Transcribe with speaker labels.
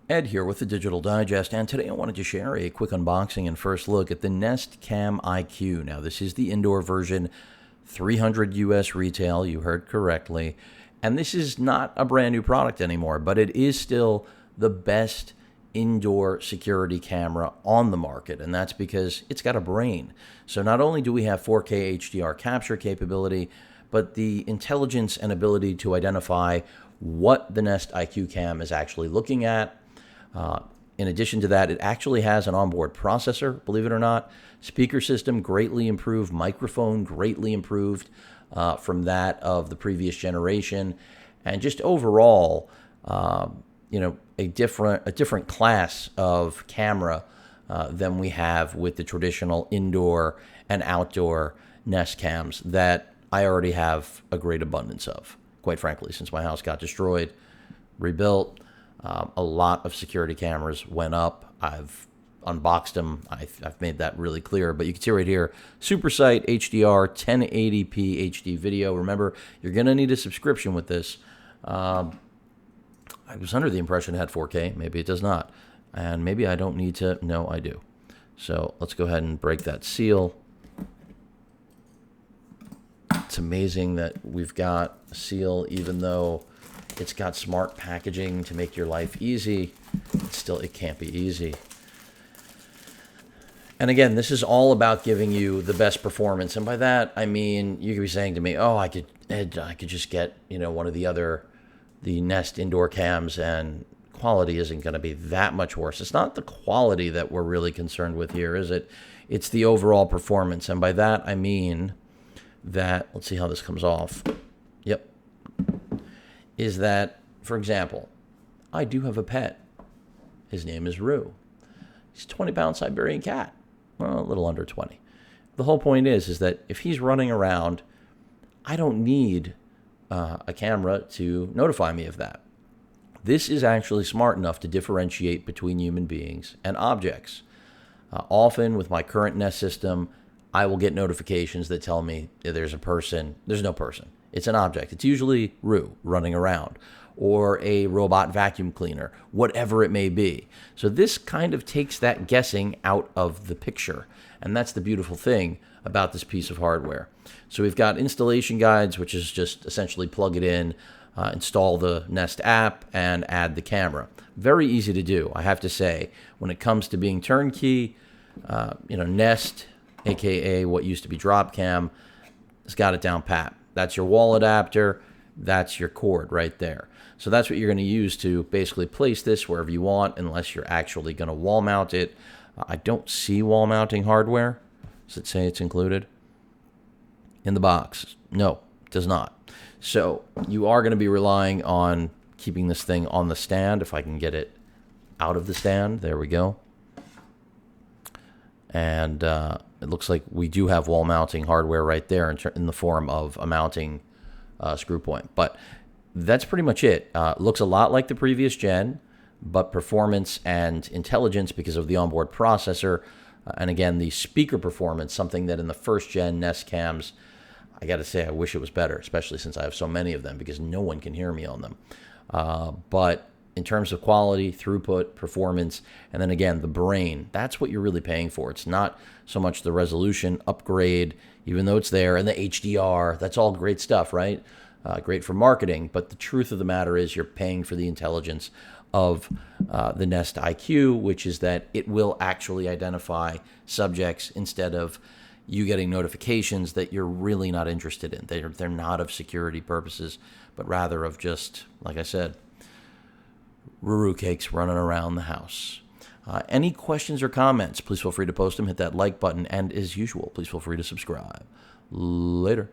Speaker 1: Ed here with the Digital Digest, and today I wanted to share a quick unboxing and first look at the Nest Cam IQ. Now, this is the indoor version, $300 US retail, you heard correctly, and this is not a brand new product anymore, but it is still the best indoor security camera on the market, and that's because it's got a brain. So not only do we have 4K HDR capture capability, but the intelligence and ability to identify what the Nest IQ Cam is actually looking at. In addition to that, it actually has an onboard processor, believe it or not. Speaker system greatly improved, microphone greatly improved from that of the previous generation, and just overall, a different class of camera than we have with the traditional indoor and outdoor Nest cams that I already have a great abundance of, quite frankly, since my house got destroyed, rebuilt. A lot of security cameras went up. I've unboxed them. I've made that really clear. But you can see right here, Super Sight HDR 1080p HD video. Remember, you're going to need a subscription with this. I was under the impression it had 4K. Maybe it does not. And maybe I don't need to. No, I do. So let's go ahead and break that seal. It's amazing that we've got a seal, even though it's got smart packaging to make your life easy. It can't be easy. And again, this is all about giving you the best performance. And by that, I mean, you could be saying to me, oh, I could just get, one of the Nest indoor cams and quality isn't going to be that much worse. It's not the quality that we're really concerned with here, is it? It's the overall performance. And by that, I mean that, let's see how this comes off. Yep. Is that, for example, I do have a pet. His name is Roo. He's a 20-pound Siberian cat. Well, a little under 20. The whole point is that if he's running around, I don't need a camera to notify me of that. This is actually smart enough to differentiate between human beings and objects. Often with my current Nest system, I will get notifications that tell me there's a person. There's no person. It's an object. It's usually Roo running around or a robot vacuum cleaner, whatever it may be. So this kind of takes that guessing out of the picture. And that's the beautiful thing about this piece of hardware. So we've got installation guides, which is just essentially plug it in, install the Nest app, and add the camera. Very easy to do, I have to say. When it comes to being turnkey, Nest, aka what used to be Dropcam, has got it down pat. That's your wall adapter. That's your cord right there. So that's what you're going to use to basically place this wherever you want, unless you're actually going to wall mount it. I don't see wall mounting hardware. Does it say it's included in the box? No, it does not. So you are going to be relying on keeping this thing on the stand. If I can get it out of the stand, there we go. And it looks like we do have wall mounting hardware right there in the form of a mounting screw point. But that's pretty much it. Looks a lot like the previous gen, but performance and intelligence because of the onboard processor. And again, the speaker performance, something that in the first gen Nest cams, I got to say, I wish it was better, especially since I have so many of them because no one can hear me on them. But in terms of quality, throughput, performance, and then again, the brain, that's what you're really paying for. It's not so much the resolution upgrade, even though it's there, and the HDR, that's all great stuff, right? Great for marketing, but the truth of the matter is you're paying for the intelligence of the Nest IQ, which is that it will actually identify subjects instead of you getting notifications that you're really not interested in. They're not of security purposes, but rather of just, like I said, Ruru cakes running around the house. Any questions or comments, please feel free to post them. Hit that like button. And as usual, please feel free to subscribe. Later.